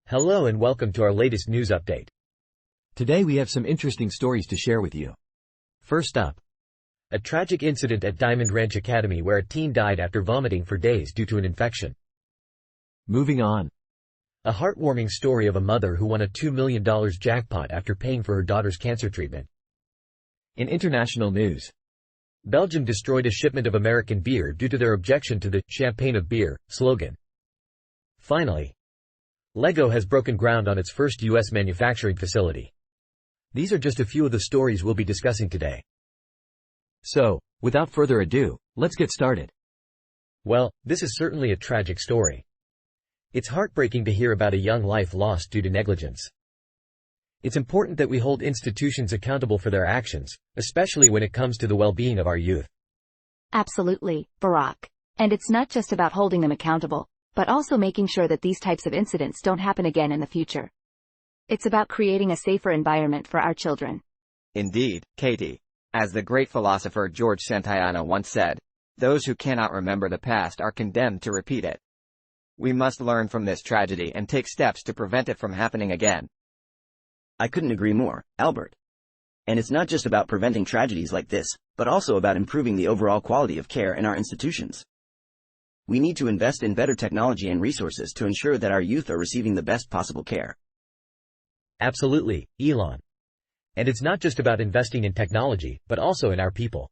Hello and welcome to our latest news update. Today we have some interesting stories to share with you. First up, a tragic incident at Diamond Ranch Academy where a teen died after vomiting for days due to an infection. Moving on, A heartwarming story of a mother who won a $2 million jackpot after paying for her daughter's cancer treatment. in international news, Belgium destroyed a shipment of American beer due to their objection to the "champagne of beer" slogan. Finally, Lego has broken ground on its first U.S. manufacturing facility. These are just a few of the stories we'll be discussing today. so, without further ado, let's get started. Well, this is certainly a tragic story. It's heartbreaking to hear about a young life lost due to negligence. It's important that we hold institutions accountable for their actions, especially when it comes to the well-being of our youth. Absolutely, Barack. And it's not just about holding them accountable, but also making sure that these types of incidents don't happen again in the future. It's about creating a safer environment for our children. Indeed, Katie. As the great philosopher George Santayana once said, those who cannot remember the past are condemned to repeat it. We must learn from this tragedy and take steps to prevent it from happening again. I couldn't agree more, Albert. And it's not just about preventing tragedies like this, but also about improving the overall quality of care in our institutions. We need to invest in better technology and resources to ensure that our youth are receiving the best possible care. Absolutely, Elon. And it's not just about investing in technology, but also in our people.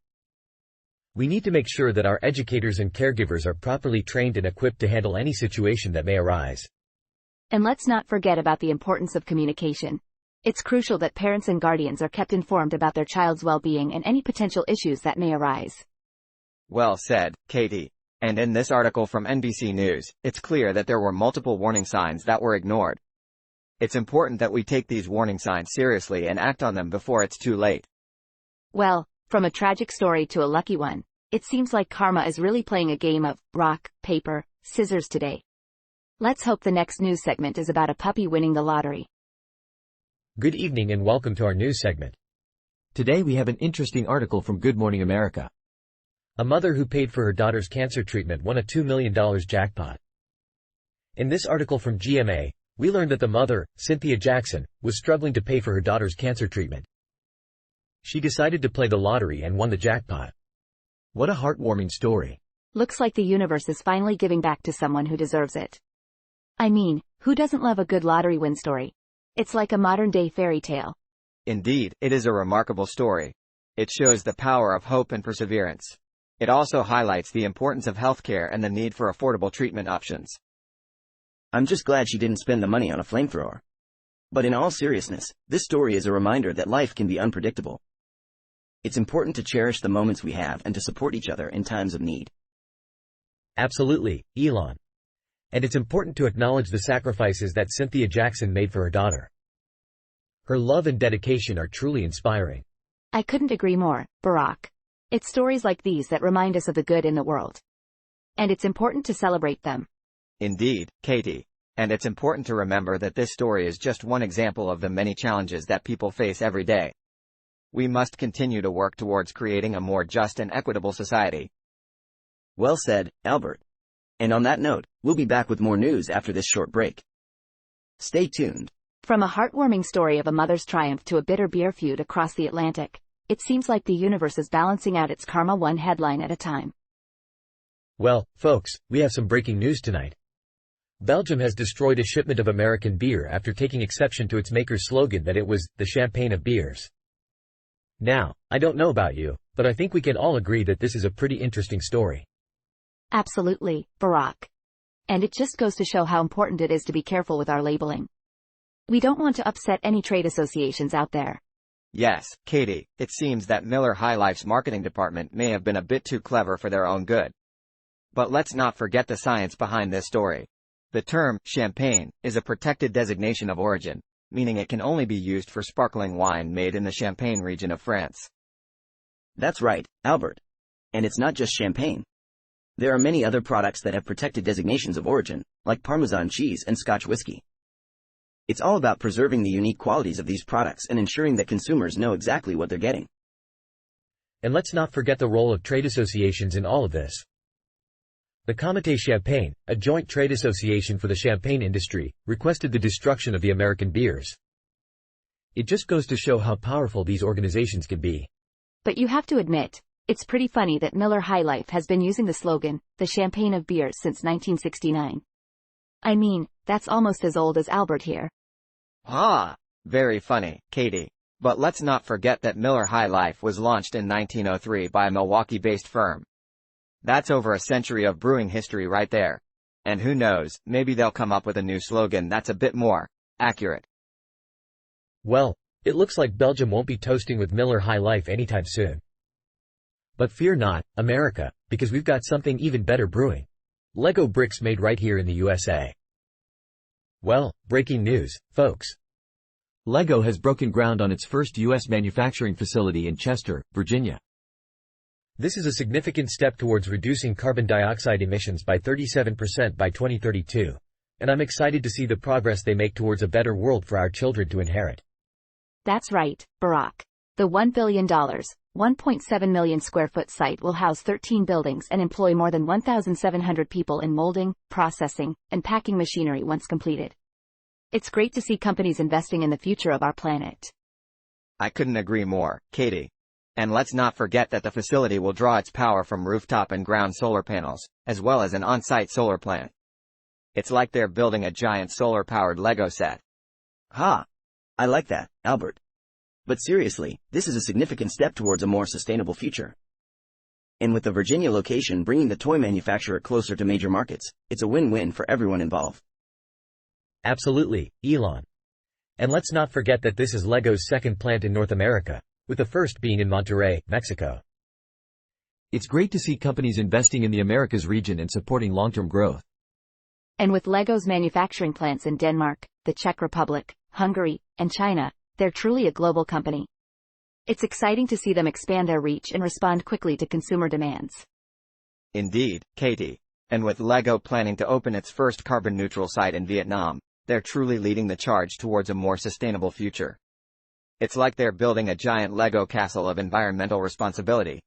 We need to make sure that our educators and caregivers are properly trained and equipped to handle any situation that may arise. And let's not forget about the importance of communication. It's crucial that parents and guardians are kept informed about their child's well-being and any potential issues that may arise. Well said, Katie. And in this article from NBC News, it's clear that there were multiple warning signs that were ignored. It's important that we take these warning signs seriously and act on them before it's too late. Well, from a tragic story to a lucky one, it seems like karma is really playing a game of rock, paper, scissors today. Let's hope the next news segment is about a puppy winning the lottery. Good evening and welcome to our news segment. Today we have an interesting article from Good Morning America. A mother who paid for her daughter's cancer treatment won a $2 million jackpot. In this article from GMA, we learned that the mother, Cynthia Jackson, was struggling to pay for her daughter's cancer treatment. She decided to play the lottery and won the jackpot. What a heartwarming story. Looks like the universe is finally giving back to someone who deserves it. I mean, who doesn't love a good lottery win story? It's like a modern-day fairy tale. Indeed, it is a remarkable story. It shows the power of hope and perseverance. It also highlights the importance of healthcare and the need for affordable treatment options. I'm just glad she didn't spend the money on a flamethrower. But in all seriousness, this story is a reminder that life can be unpredictable. It's important to cherish the moments we have and to support each other in times of need. Absolutely, Elon. And it's important to acknowledge the sacrifices that Cynthia Jackson made for her daughter. Her love and dedication are truly inspiring. I couldn't agree more, Barack. It's stories like these that remind us of the good in the world. And it's important to celebrate them. Indeed, Katie. And it's important to remember that this story is just one example of the many challenges that people face every day. We must continue to work towards creating a more just and equitable society. Well said, Albert. And on that note, we'll be back with more news after this short break. Stay tuned. From a heartwarming story of a mother's triumph to a bitter beer feud across the Atlantic, it seems like the universe is balancing out its karma one headline at a time. Well, folks, we have some breaking news tonight. Belgium has destroyed a shipment of American beer after taking exception to its maker's slogan that it was the champagne of beers. Now, I don't know about you, but I think we can all agree that this is a pretty interesting story. Absolutely, Barack. And it just goes to show how important it is to be careful with our labeling. We don't want to upset any trade associations out there. Yes, Katie, it seems that Miller High Life's marketing department may have been a bit too clever for their own good. But let's not forget the science behind this story. The term, champagne, is a protected designation of origin, meaning it can only be used for sparkling wine made in the Champagne region of France. That's right, Albert. And it's not just champagne. There are many other products that have protected designations of origin, like Parmesan cheese and Scotch whiskey. It's all about preserving the unique qualities of these products and ensuring that consumers know exactly what they're getting. And let's not forget the role of trade associations in all of this. The Comité Champagne, a joint trade association for the champagne industry, requested the destruction of the American beers. It just goes to show how powerful these organizations can be. But you have to admit, it's pretty funny that Miller High Life has been using the slogan, the champagne of beers, since 1969. I mean, that's almost as old as Albert here. Ah, very funny, Katie. But let's not forget that Miller High Life was launched in 1903 by a Milwaukee-based firm. That's over a century of brewing history right there. And who knows, maybe they'll come up with a new slogan that's a bit more accurate. Well, it looks like Belgium won't be toasting with Miller High Life anytime soon. But fear not, America, because we've got something even better brewing. Lego bricks made right here in the USA. Well, breaking news, folks. LEGO has broken ground on its first U.S. manufacturing facility in Chester, Virginia. This is a significant step towards reducing carbon dioxide emissions by 37% by 2032, and I'm excited to see the progress they make towards a better world for our children to inherit. That's right, Barack. The $1 billion, 1.7 million square foot site will house 13 buildings and employ more than 1,700 people in molding, processing, and packing machinery once completed. It's great to see companies investing in the future of our planet. I couldn't agree more, Katie. And let's not forget that the facility will draw its power from rooftop and ground solar panels, as well as an on-site solar plant. It's like they're building a giant solar-powered Lego set. Ha! I like that, Albert. But seriously, this is a significant step towards a more sustainable future. And with the Virginia location bringing the toy manufacturer closer to major markets, it's a win-win for everyone involved. Absolutely, Elon. And let's not forget that this is Lego's second plant in North America, with the first being in Monterrey, Mexico. It's great to see companies investing in the Americas region and supporting long-term growth. And with Lego's manufacturing plants in Denmark, the Czech Republic, Hungary, and China, they're truly a global company. It's exciting to see them expand their reach and respond quickly to consumer demands. Indeed, Katie. And with Lego planning to open its first carbon-neutral site in Vietnam, they're truly leading the charge towards a more sustainable future. It's like they're building a giant Lego castle of environmental responsibility.